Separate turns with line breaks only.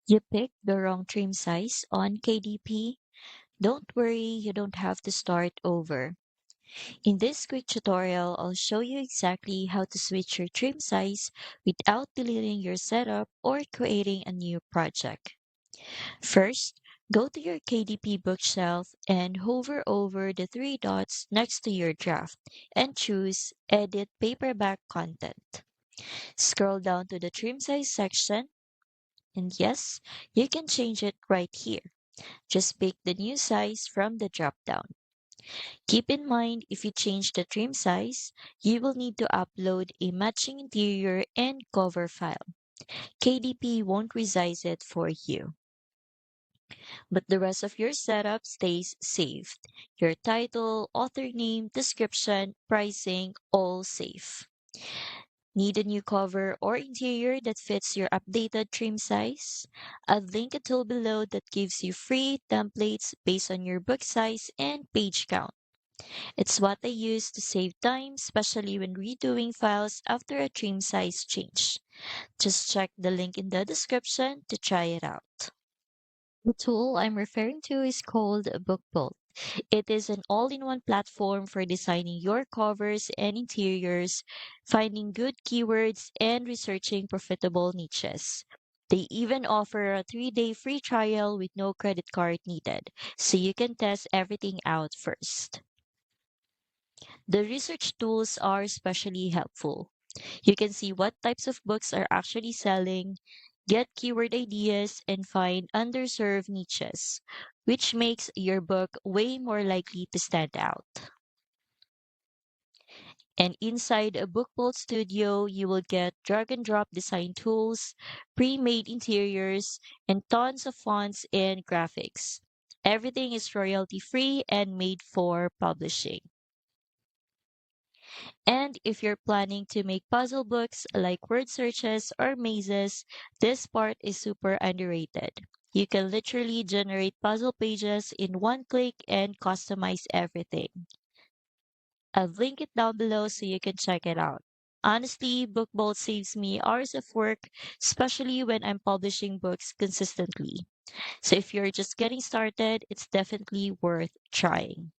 You picked the wrong trim size on KDP? Don't worry, you don't have to start over. In this quick tutorial, I'll show you exactly how to switch your trim size without deleting your setup or creating a new project. First, go to your KDP bookshelf and hover over the three dots next to your draft and choose Edit Paperback Content. Scroll down to the trim size section, and yes, you can change it right here. Just pick the new size from the drop-down. Keep in mind, if you change the trim size, you will need to upload a matching interior and cover file. KDP won't resize it for you, but the rest of your setup stays saved. Your title, author name, description, pricing, all safe. Need a new cover or interior that fits your updated trim size? I'll link a tool below that gives you free templates based on your book size and page count. It's what I use to save time, especially when redoing files after a trim size change. Just check the link in the description to try it out. The tool I'm referring to is called BookBolt. It is an all-in-one platform for designing your covers and interiors, finding good keywords, and researching profitable niches. They even offer a 3-day free trial with no credit card needed, so you can test everything out first. The research tools are especially helpful. You can see what types of books are actually selling, get keyword ideas, and find underserved niches, which makes your book way more likely to stand out. And inside a BookBolt Studio, you will get drag and drop design tools, pre-made interiors, and tons of fonts and graphics. Everything is royalty free and made for publishing. And if you're planning to make puzzle books like word searches or mazes, this part is super underrated. You can literally generate puzzle pages in one click and customize everything. I'll link it down below so you can check it out. Honestly, BookBolt saves me hours of work, especially when I'm publishing books consistently. So if you're just getting started, it's definitely worth trying.